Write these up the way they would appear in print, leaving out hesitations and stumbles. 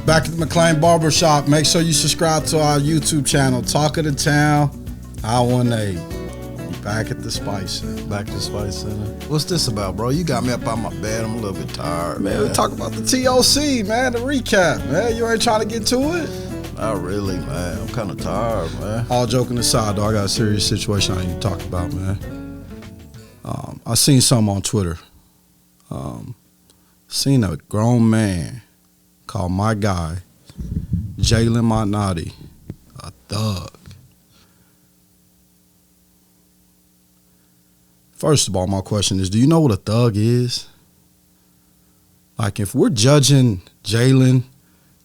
Back at the McLean Barbershop. Make sure you subscribe to our YouTube channel, Talk of the Town, I-18. Back at the Spice Center. Back to Spice Center. What's this about, bro? You got me up on my bed. I'm a little bit tired, Man, we talk about the TOC, man, the recap, man. You ain't trying to get to it? Not really, man. I'm kind of tired, man. All joking aside, though, I got a serious situation I need to talk about, man. I seen something on Twitter. Seen a grown man call my guy, Jalen Montnati, a thug. First of all, my question is, do you know what a thug is? Like, if we're judging Jalen,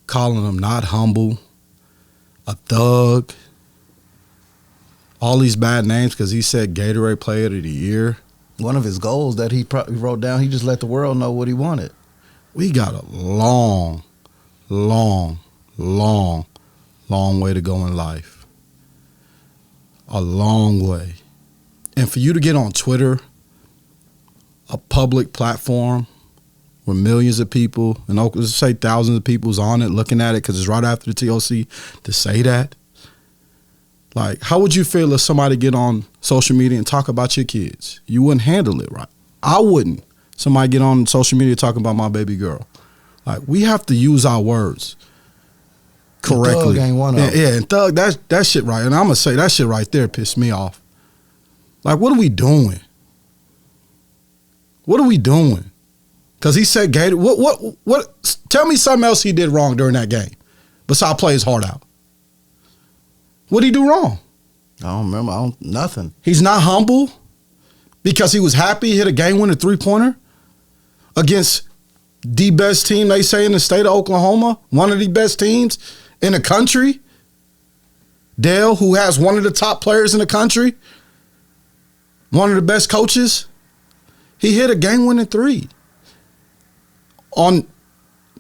calling him not humble, a thug, all these bad names because he said Gatorade Player of the Year. One of his goals that he probably wrote down, he just let the world know what he wanted. We got a long way to go in life. A long way. And for you to get on Twitter, a public platform where millions of people, and let's say thousands of people's on it looking at it because it's right after the TOC, to say that, like, how would you feel if somebody get on social media and talk about your kids? You wouldn't handle it right. I wouldn't. Somebody get on social media talking about my baby girl. Like, we have to use our words correctly. Thug ain't one of them. Yeah, and thug, that shit right. And I'm going to say that shit right there pissed me off. Like, what are we doing? What are we doing? Because he said Gator. What? Tell me something else he did wrong during that game besides play his heart out. What did he do wrong? I don't remember. Nothing. He's not humble because he was happy he hit a game-winning three-pointer against the best team, they say, in the state of Oklahoma, one of the best teams in the country. Dale, who has one of the top players in the country, one of the best coaches, he hit a game-winning three.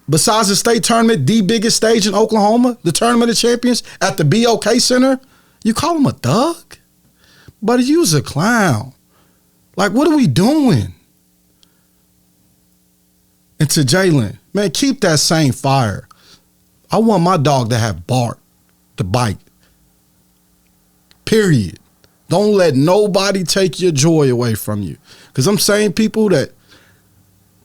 Besides the state tournament, the biggest stage in Oklahoma, the Tournament of Champions at the BOK Center, you call him a thug? Buddy, you was a clown. Like, what are we doing? And to Jalen, man, keep that same fire. I want my dog to have bark, to bite. Period. Don't let nobody take your joy away from you. Because them same people that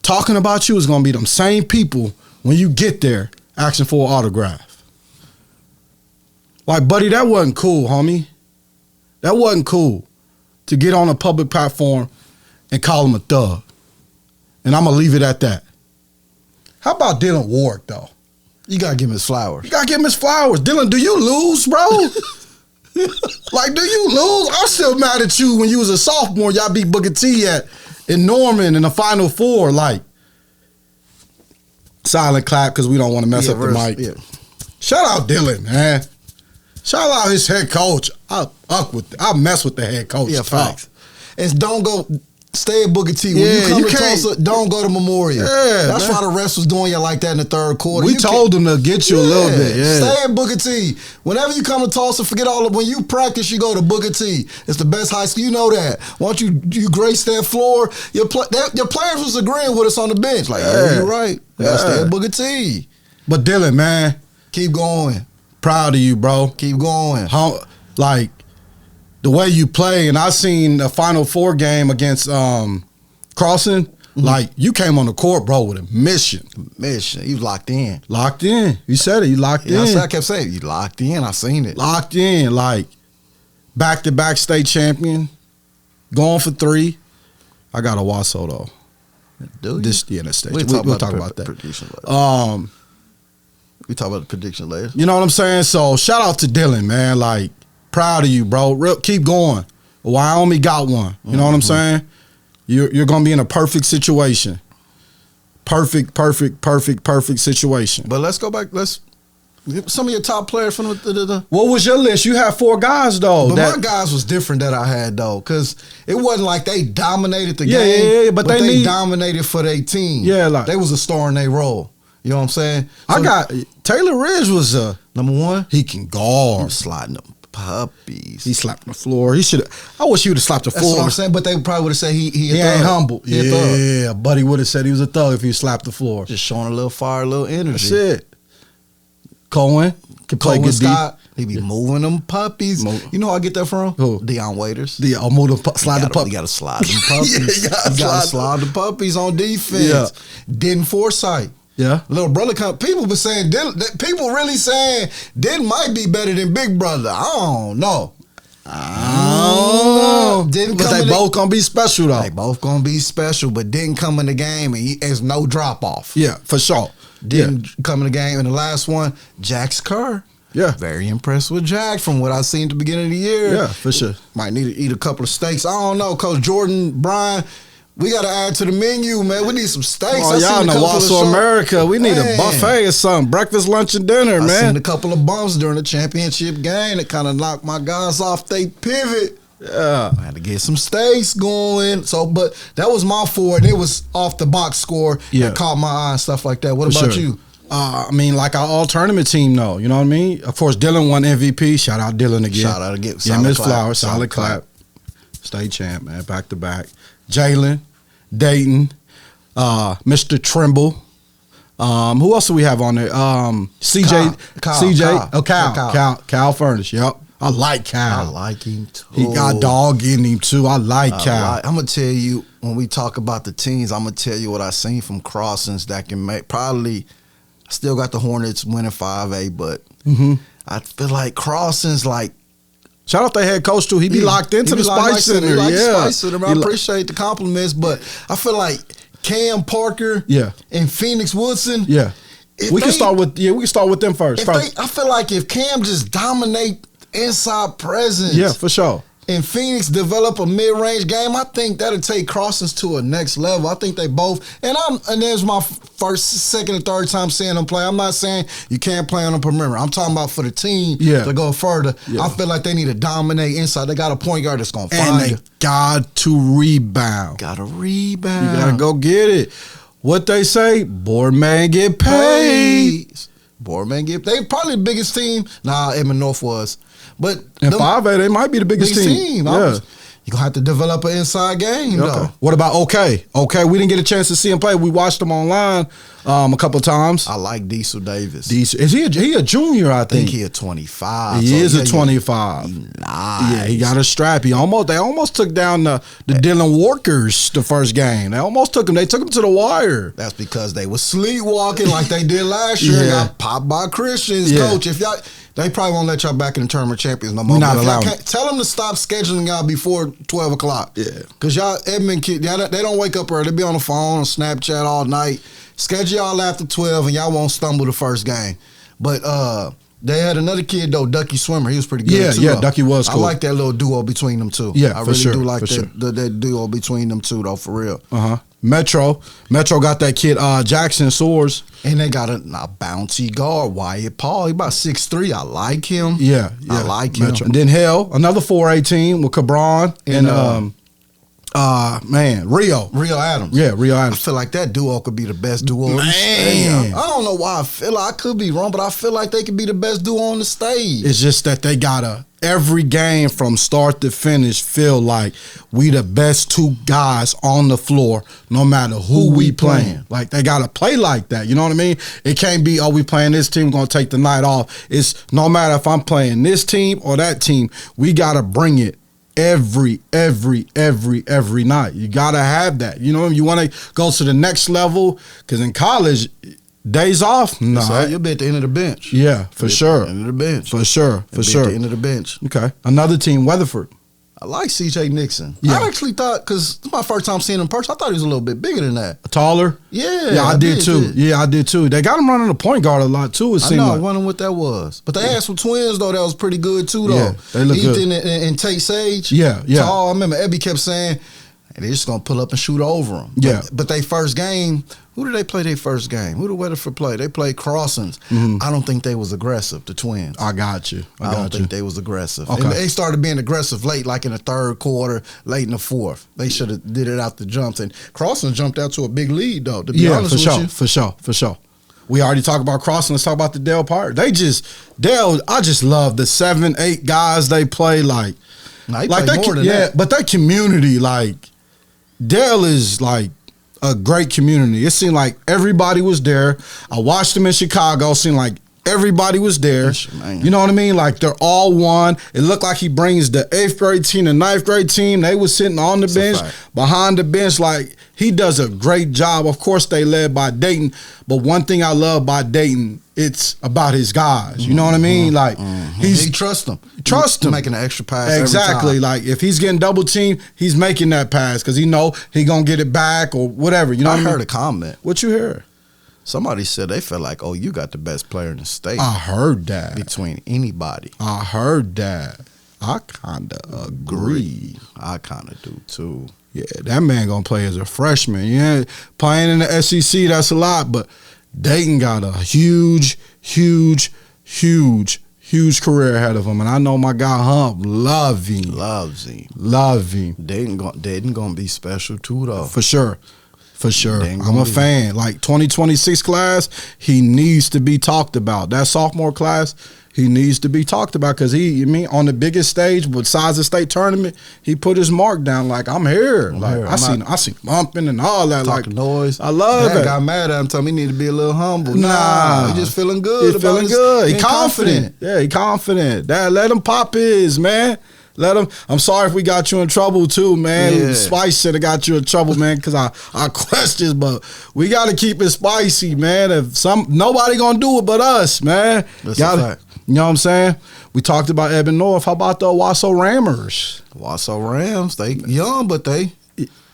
talking about you is going to be them same people when you get there asking for an autograph. Like, buddy, that wasn't cool, homie. That wasn't cool to get on a public platform and call him a thug. And I'm going to leave it at that. How about Dylan Ward, though? You got to give him his flowers. You got to give him his flowers. Dylan, do you lose, bro? Like, do you lose? I'm still mad at you when you was a sophomore. Y'all beat Booker T in Norman in the Final Four. Like, silent clap because we don't want to mess up the mic. Yeah. Shout out Dylan, man. Shout out his head coach. I mess with the head coach. Yeah, facts. And don't go. Stay at Booker T. When you come to Tulsa, don't go to Memorial. Yeah, that's why the refs was doing you like that in the third quarter. We told them to get you a little bit. Yeah. Stay at Booker T. Whenever you come to Tulsa, forget all of when you practice, you go to Booker T. It's the best high school. You know that. Once you grace that floor, your players was agreeing with us on the bench. Like, you're right. You gotta stay at Booker T. But Dylan, man, keep going. Proud of you, bro. Keep going. Like, the way you play, and I seen the Final Four game against Crossing, like, you came on the court, bro, with a mission. You locked in. Locked in. You said it. You locked in. I kept saying, you locked in. I seen it. Locked in. Like, back-to-back state champion, going for 3. I got a Wasso, though. Do you? This the stage. We'll talk about that. Prediction later. We talk about the prediction later. You know what I'm saying? So, shout out to Dylan, man. Like, proud of you, bro. Keep going. Wyoming got one. You know what I'm saying? You're going to be in a perfect situation. Perfect situation. But let's go back. Some of your top players from the What was your list? You had 4 guys though. But my guys was different that I had though, because it wasn't like they dominated the game. Yeah, but they dominated for their team. Yeah, like they was a star in their role. You know what I'm saying? So, I got Taylor Ridge was number 1. He can guard. He was sliding them puppies. He slapped the floor. He should. I wish he would have slapped the floor. That's what I'm saying. But they probably would have said he ain't humble. He a thug. Yeah, but he would have said he was a thug if he slapped the floor. Just showing a little fire, a little energy. That's it. Cohen can play good Scott, he be moving them puppies. You know where I get that from? Who? Deion Waiters. Slide the puppies. You got to slide them puppies. You got to slide the puppies on defense. Yeah. Denton Forsythe. Yeah. Little brother people been saying, people really saying Denton might be better than Big Brother. I don't know. But they both gonna be special though. They both gonna be special, but didn't come in the game and there's no drop off. Yeah, for sure. Didn't come in the game. And the last one, Jax Kerr. Yeah. Very impressed with Jack from what I seen at the beginning of the year. Yeah, for sure. Might need to eat a couple of steaks. I don't know, Coach Jordan, Brian. We got to add to the menu, man. We need some steaks. Oh, y'all know Wausau America. We need a buffet or something. Breakfast, lunch, and dinner, man. I seen a couple of bumps during the championship game that kind of knocked my guys off they pivot. Yeah. I had to get some steaks going. So, but that was my 4, and it was off the box score. Yeah. That caught my eye and stuff like that. What about you? I mean, like our all-tournament team, though. You know what I mean? Of course, Dylan won MVP. Shout out Dylan again. Shout out again. Yeah, Miss Flowers. Solid clap. State champ, man. Back to back. Jalen, Dayton, Mr. Trimble. Who else do we have on there? Kyle Furnace. Yep. I like Cal. I like him too. He got dog in him too. I like Cal. I'm gonna tell you, when we talk about the teams, I'm gonna tell you what I seen from Crossings that can make probably. Still got the Hornets winning 5A, but I feel like Crossings like. Shout out the head coach too. He be locked into the Spice Center. Spice Center. I appreciate the compliments, but I feel like Cam Parker, and Phoenix Woodson, we can start with them first. I feel like if Cam just dominate inside presence, for sure, and Phoenix develop a mid-range game, I think that'll take Crossings to a next level. I think they both, and there's my first, second, and third time seeing them play. I'm not saying you can't play on the perimeter. I'm talking about for the team to go further. I feel like they need to dominate inside. They got a point guard that's gonna find it. Got to rebound. Got to rebound. You gotta go get it. What they say, board man get paid. Boardman get. They probably the biggest team. Nah, Edmond North was. But in 5A, they might be the biggest team. Yeah. You're going to have to develop an inside game, though. What about OK? OK, we didn't get a chance to see him play. We watched him online a couple of times. I like Diesel Davis. Is he a junior, I think? He a 25. He is a 25. Nice. Yeah, he got a strap. They almost took down the Dylan Walkers the first game. They almost took him. They took him to the wire. That's because they were sleepwalking like they did last year and got popped by Christians. Coach, if y'all... They probably won't let y'all back in the tournament champions no more. We're not allowed. Tell them to stop scheduling y'all before 12 o'clock. Yeah. Because y'all, Edmond kids, they don't wake up early. They be on the phone or Snapchat all night. Schedule y'all after 12 and y'all won't stumble the first game. But they had another kid, though, Ducky Swimmer. He was pretty good, too. Yeah, Ducky was cool. I like that little duo between them two. Yeah, I really do like that duo between them two, though, for real. Metro got that kid Jackson Soares. And they got a bouncy guard, Wyatt Paul. He about 6'3". I like him. Yeah. I like him. And then another 4A team with Cabron and Rio Adams. Yeah, Rio Adams. I feel like that duo could be the best duo on the stage. I don't know why I could be wrong, but I feel like they could be the best duo on the stage. It's just that they gotta every game from start to finish feel like we the best two guys on the floor no matter who we playing. Like they gotta play like that. You know what I mean? It can't be, we playing this team, gonna take the night off. It's no matter if I'm playing this team or that team, we gotta bring it every night. You gotta have that. You know, you want to go to the next level because in college, days off, no. So you'll be at the end of the bench. Yeah, for sure. At the end of the bench. For sure. At the end of the bench. Okay. Another team, Weatherford. I like C.J. Nixon. Yeah. I actually thought, because it's my first time seeing him in person, I thought he was a little bit bigger than that. Taller? Yeah. I did too. Yeah, I did too. They got him running the point guard a lot too, it seemed like. I know, I wondering what that was. But they had some twins, though, that was pretty good too, though. Yeah, they look good. Ethan and Tate Sage. Yeah. Tall. I remember Ebby kept saying, and they're just gonna pull up and shoot over them. Yeah. But they first game, who did they play their first game? Who did Weatherford play? They played Crossings. Mhm. I don't think they was aggressive, the Twins. I got you. I don't think they was aggressive. Okay. And they started being aggressive late, like in the third quarter, late in the fourth. They should have did it out the jumps. And Crossings jumped out to a big lead, though, to be honest with you. For sure. We already talked about Crossing. Let's talk about the Dale Park. I just love the 7-8 guys they play. Like They like play more than that. but that community, like Dale is like a great community. It seemed like everybody was there. I watched them in Chicago. It seemed like everybody was there. Man. You know what I mean? Like they're all one. It looked like he brings the 8th grade team, the 9th grade team. They was sitting on the That's a bench, fact. behind the bench. Like he does a great job. Of course, they led by Dayton. But one thing I love by Dayton, it's about his guys. You know what I mean? Like He trusts them. Trust him. Making an extra pass Exactly. every time. Like if he's getting double teamed, he's making that pass because he know he gonna get it back or whatever. You know I what I heard mean? a comment. What you hear? Somebody said they felt like, you got the best player in the state I heard that. between anybody. I heard that. I kinda agree. I kind of do too. Yeah, that man gonna play as a freshman. Yeah, playing in the SEC, that's a lot. But Dayton got a huge career ahead of him, and I know my guy Hump loves him. Dayton gonna be special too, though. For sure. Dayton I'm gonna a be- fan. Like 2026 class, he needs to be talked about. That sophomore class, he needs to be talked about because on the biggest stage besides the state tournament, he put his mark down. Like I'm here. I seen bumping and all that. Talking Like noise. I love Dad it. got mad at him, told me he need to be a little humble. Nah. He just feeling good. He feeling about good. He being confident. Yeah, he confident. Dad, let him pop his, man. Let him. I'm sorry if we got you in trouble too, man. Yeah. Spice should have got you in trouble, man, because I questions, but we got to keep it spicy, man. If nobody gonna do it but us, man. That's a fact. You know what I'm saying? We talked about Eben North. How about the Owasso Rammers? Wasso Rams, they young, but they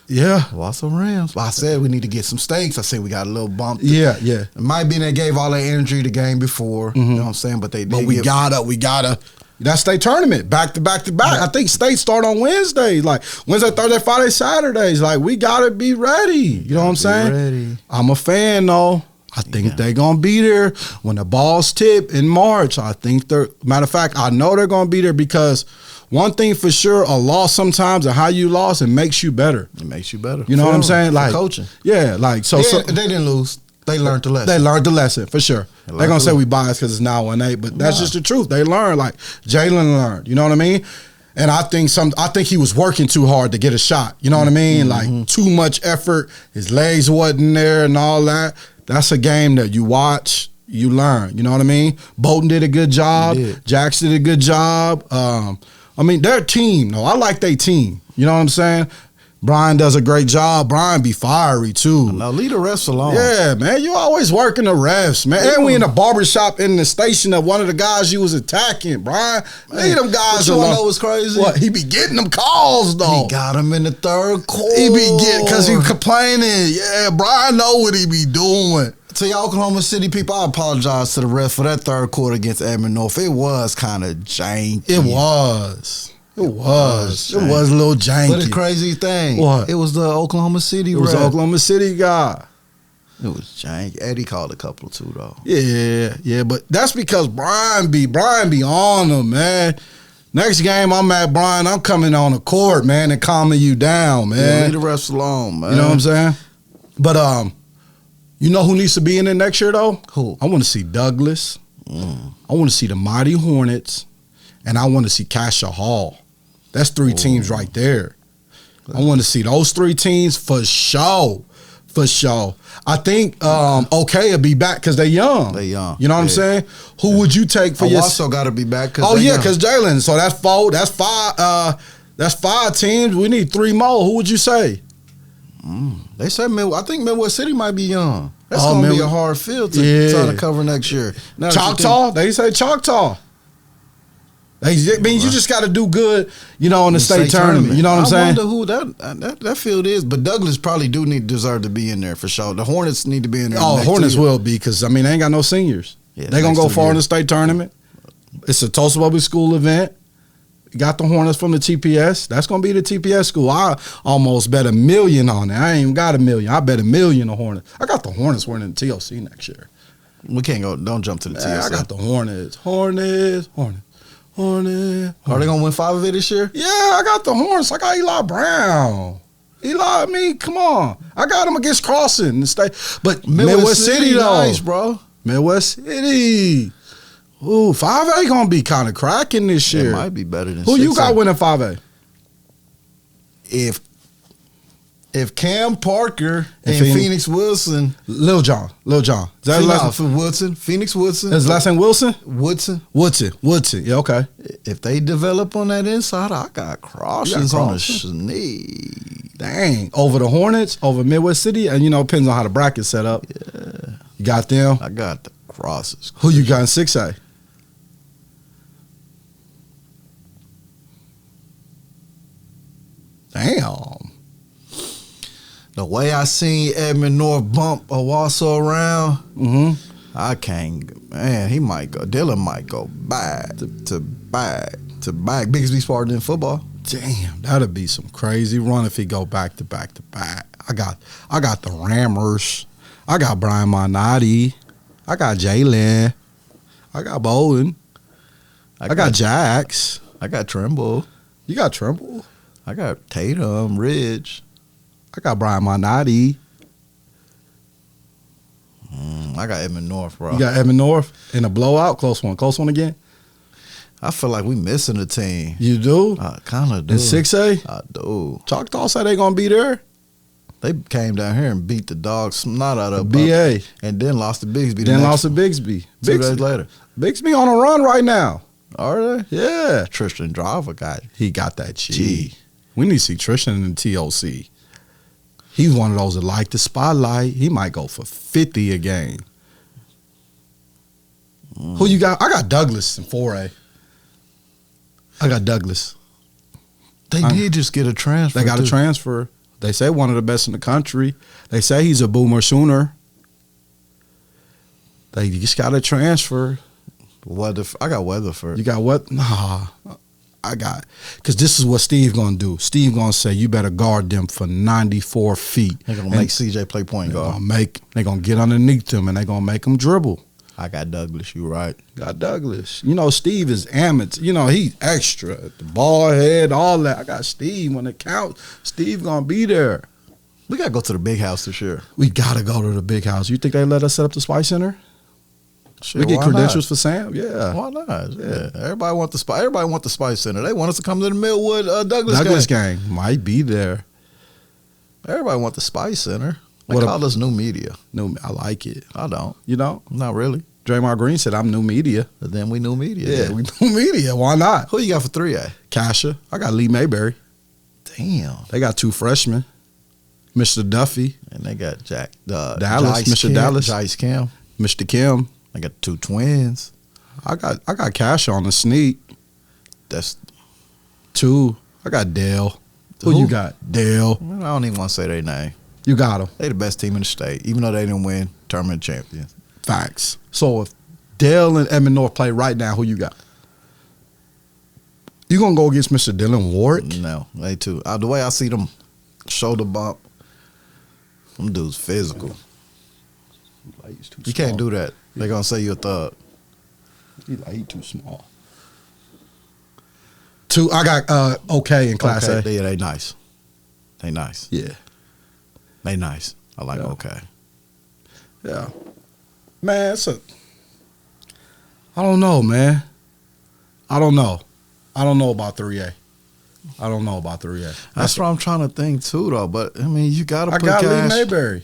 Yeah. Wasso Rams. Well, I said we need to get some steaks. I said we got a little bump. Yeah. It might be they gave all their energy the game before. You know what I'm saying? But they did. But we gotta. That state tournament back to back to back. I think state start on Wednesdays, like Wednesday, Thursday, Friday, Saturdays. Like we gotta be ready. You know what I'm saying? Ready. I'm a fan though. I think they gonna be there when the balls tip in March. I think matter of fact, I know they're gonna be there because one thing for sure, a loss sometimes and how you lost, it makes you better. It makes you better. You know what I'm saying? For Like coaching. Yeah, like so. They didn't lose. They learned the lesson. They learned the lesson for sure. learned They're gonna the say lesson. we biased because it's now 1-8, but that's just the truth. They learned. Like Jalen learned. You know what I mean? And I think he was working too hard to get a shot. You know what I mean? Like too much effort. His legs wasn't there and all that. That's a game that you watch, you learn. You know what I mean? Bolton did a good job. He did. Jackson did a good job. I mean, their team, though. I like their team. You know what I'm saying? Brian does a great job. Brian be fiery, too. Now leave the refs alone. Yeah, man. You always working the refs, man. And we in the barbershop in the station of one of the guys you was attacking, Brian. Leave them guys But you alone. wanna know what's crazy? What? He be getting them calls, though. He got him in the third quarter. He be getting, because he complaining. Yeah, Brian know what he be doing. To y'all Oklahoma City people, I apologize to the refs for that third quarter against Edmond North. It was kind of janky. It was. It was a little janky. But the crazy thing, What? It was the Oklahoma City It was ref. the Oklahoma City guy. It was janky. Eddie called a couple too, though. Yeah, but that's because Brian be on him, man. Next game, I'm at Brian. I'm coming on the court, man, and calming you down, Yeah, man. leave the refs alone, man. You know what I'm saying? But you know who needs to be in there next year though? Who? I want to see Douglas. I want to see the Mighty Hornets, and I want to see Cassia Hall. That's 3 teams right there. I want to see those 3 teams for sure. For sure. I think OK will be back because they're young. They young. You know what I'm Yeah. saying? Who would you take for your? also got to be back. Oh yeah, because Jalen. So that's 4. That's 5. That's 5 teams. We need 3 more. Who would you say? They said I think Midwest City might be young. That's Oh, going to be man. a hard field to try to cover next year. Now that you think- Choctaw? They say Choctaw. I mean, you just got to do good, you know, in the state tournament. You know what I'm saying? I wonder who that field is, but Douglas probably deserve to be in there for sure. The Hornets need to be in there. Oh, next Hornets year. will be because, I mean, they ain't got no seniors. Yeah, they going to next go 2 far in the years. state tournament. It's a Tulsa Public School event. got the Hornets from the TPS. That's going to be the TPS school. I almost bet $1 million on it. I ain't even got $1 million. I bet $1 million on Hornets. I got the Hornets winning the TLC next year. We can't go. Don't jump to the TLC. I got the Hornets. Hornets. Are they gonna win 5 of it this year? Yeah, I got the Hornets. I got Eli Brown. I mean, come on. I got him against Crossing and stay. But Midwest City though, nice, bro. Midwest City. Ooh, 5A gonna be kind of cracking this year. It might be better than. Who 6A. you got winning 5A? If Cam Parker and Phoenix- Phoenix Wilson, Lil John. Is that his last name? Woodson, Phoenix Woodson, His last name Wilson? Woodson. Yeah, okay. If they develop on that inside, I got Crossings on the Crossan'? knee. Dang. Over the Hornets, over Midwest City, and depends on how the bracket's set up. Yeah, You got them. I got the Crosses. Who you got in 6A? Damn. The way I seen Edmund North bump Owasso around, Mm-hmm. I can't. Man, he might go. Dylan might go back to back. Bigsby's part in football. Damn, that'd be some crazy run if he go back to back to back. I got the Rammers. I got Brian Minotti. I got Jalen. I got Bowen. I got Jax. I got Trimble. You got Trimble. I got Tatum, Ridge. I got Brian Minotti. I got Edmund North, bro. You got Evan North in a blowout. Close one. Close one again. I feel like we missing a team. You do? I kind of do. In 6A? I do. Choctaw say they going to be there. They came down here and beat the dog snot out of BA. and then lost to Bigsby. Then lost to Bigsby. 2 days later. Bigsby on a run right now. Are they? Yeah. Tristan Driver got it. He got that G. We need to see Tristan in the TOC. He's one of those that like the spotlight. He might go for 50 a game. Who you got? I got Douglas in 4A. I got Douglas. They did just get a transfer. They got too. a transfer. They say one of the best in the country. They say he's a boomer sooner. They just got a transfer. I got Weatherford. You got what? Nah. Because this is what Steve going to do. Steve going to say, you better guard them for 94 feet. They're going to make CJ play point guard. They're going to get underneath them, and they're going to make them dribble. I got Douglas. You right. Got Douglas. Steve is amateur. He's extra. The ball head, all that. I got Steve when it counts. Steve going to be there. We got to go to the big house this year. We got to go to the big house. You think they let us set up the Spice Center? Shit, We get why credentials not? for Sam? Yeah. Why not? Yeah. Everybody want the Spice. Everybody want the Spice Center. They want us to come to the Millwood Douglas gang might be there. Everybody want the Spice Center. They What call us new media. No, I like it. I don't. You know? Not really. Draymond Green said, I'm new media. But then we new media. Yeah, we new media. Why not? Who you got for 3A? Kasha. I got Lee Mayberry. Damn. They got 2 freshmen. Mr. Duffy. And they got Dallas, Jice Mr. Kim, Dallas. Jice Kim. Mr. Kim. I got 2 twins. I got Kasha on the sneak. That's 2. I got Dale. Who Who? you got? Dale. I don't even want to say their name. You got him. They the best team in the state, even though they didn't win tournament champions. Facts. So if Dale and Edmund North play right now, who you got? You gonna go against Mr. Dylan Warwick? No, they too. The way I see them shoulder bump, them dudes physical. You can't do that. They're gonna say you're a thug. He too small. 2. I got OK in Class A. Yeah, they nice. They nice. Yeah. They nice. I like Yeah. okay. Yeah. Man, I don't know, man. I don't know about 3A. That's what I'm trying to think too, though. But I mean, you gotta I put got Cash. Lee Mayberry.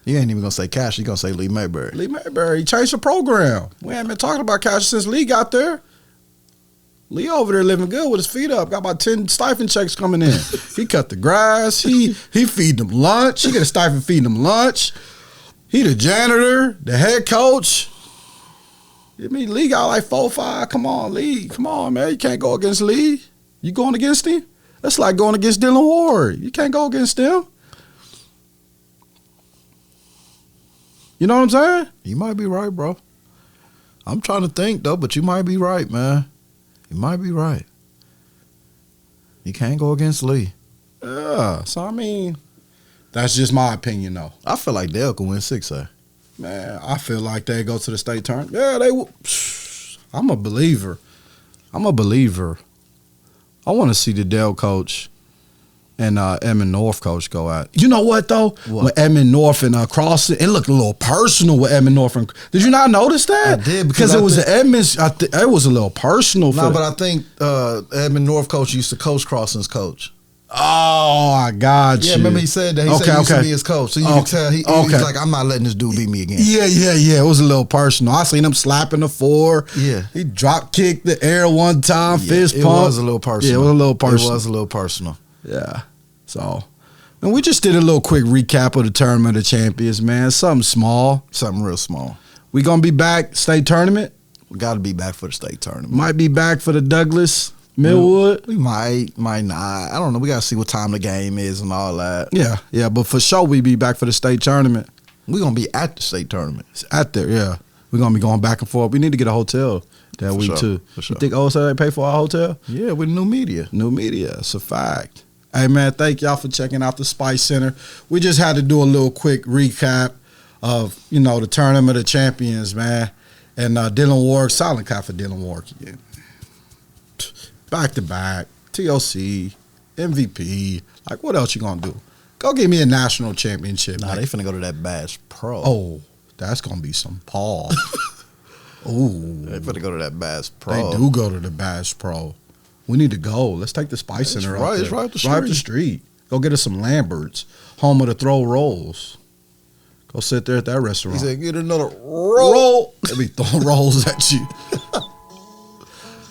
You ain't even gonna say Cash. You gonna say Lee Mayberry. Lee Mayberry changed the program. We ain't been talking about Cash since Lee got there. Lee over there living good with his feet up. Got about 10 stipend checks coming in. He cut the grass. He feed them lunch. He get a stipend feeding them lunch. He the janitor, the head coach. I mean, Lee got like 4, 5. Come on, Lee. Come on, man. You can't go against Lee. You going against him? That's like going against Dylan Ward. You can't go against him. You know what I'm saying? You might be right, bro. I'm trying to think though, but you might be right, man. You might be right. You can't go against Lee. Yeah. So I mean, that's just my opinion, though. I feel like Dale could win 6A. Man, I feel like they go to the state tournament. Yeah, they will. I'm a believer. I want to see the Dale coach and Edmond North coach go at. You know what though? What? With Edmond North and Cross, it looked a little personal with Edmond North. And did you not notice that? I did because it was Edmonds. It was a little personal. No, but I think Edmond North coach used to coach Crosson's coach. Oh, I got you. Yeah, remember he said that. He said he used to be his coach. So you can tell he was like, I'm not letting this dude beat me again. Yeah. It was a little personal. I seen him slapping the floor. Yeah. He drop kicked the air one time, fist pump. It was a little personal. Yeah, it was a little personal. It was a little personal. Yeah. So, and we just did a little quick recap of the Tournament of Champions, man. Something small. Something real small. We going to be back state tournament. We got to be back for the state tournament. Might be back for the Douglas. Millwood? We might not. I don't know. We got to see what time the game is and all that. Yeah, but for sure we be back for the state tournament. We're going to be at the state tournament. It's out there, yeah. We're going to be going back and forth. We need to get a hotel that week, too. For sure. You think OSA pay for our hotel? Yeah, with New Media. New Media, it's a fact. Hey, man, thank y'all for checking out the Spice Center. We just had to do a little quick recap of, the Tournament of Champions, man. And Dylan Warwick, silent cop for Dylan Warwick again. Back to back, TOC, MVP. Like, what else you gonna do? Go get me a national championship. Nah, they finna go to that Bass Pro. Oh, that's gonna be some Paul. Ooh, they finna go to that Bass Pro. They do go to the Bass Pro. We need to go. Let's take the Spice Center out there. It's right up the street. Right up the street. Go get us some Lamberts, home of the throw rolls. Go sit there at that restaurant. He said, get another roll. They be throwing rolls at you.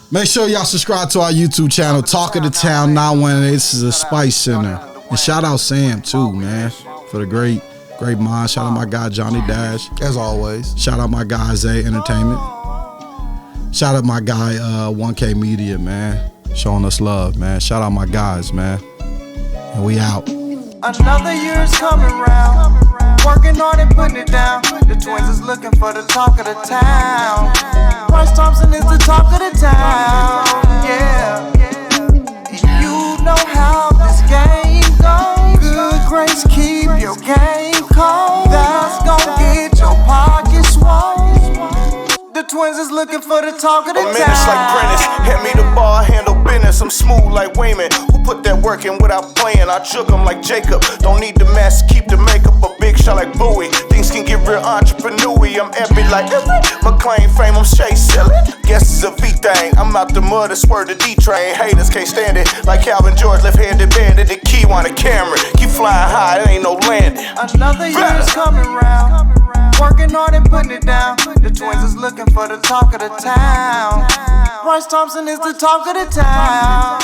Make sure y'all subscribe to our YouTube channel, Talk of the Town 918. This is a Spice Center. And shout out Sam, too, man, for the great mind. Shout out my guy, Johnny Dash. As always. Shout out my guy, Zay Entertainment. Shout out my guy, 1K Media, man. Showing us love, man. Shout out my guys, man. And we out. Another year is coming round. Working on it, putting it down. The twins is looking for the talk of the town. Bryce Thompson is the talk of the town. Yeah. You know how this game goes. Good grace, keep your game cold. That's gon' get your pockets swole. The twins is looking for the talk of the town. I'm menace like Prentice. Hand me the ball, handle business. I'm smooth like Wayman. Who put that work in without playing? I shook him like Jacob. Don't need the mask, keep the makeup. A big shot like Bowie. Things can get real entrepreneur-y. I'm epic like McLean frame. I'm Shay selling. Guess it's a V thing. I'm out the mud, it's word the D-train. Haters can't stand it. Like Calvin George, left-handed bandit. The key on the camera. Keep flying high, it ain't no landing. Another year is coming round. Working on it, putting it down. The twins is looking for the talk of the town. Bryce Thompson is the talk of the town.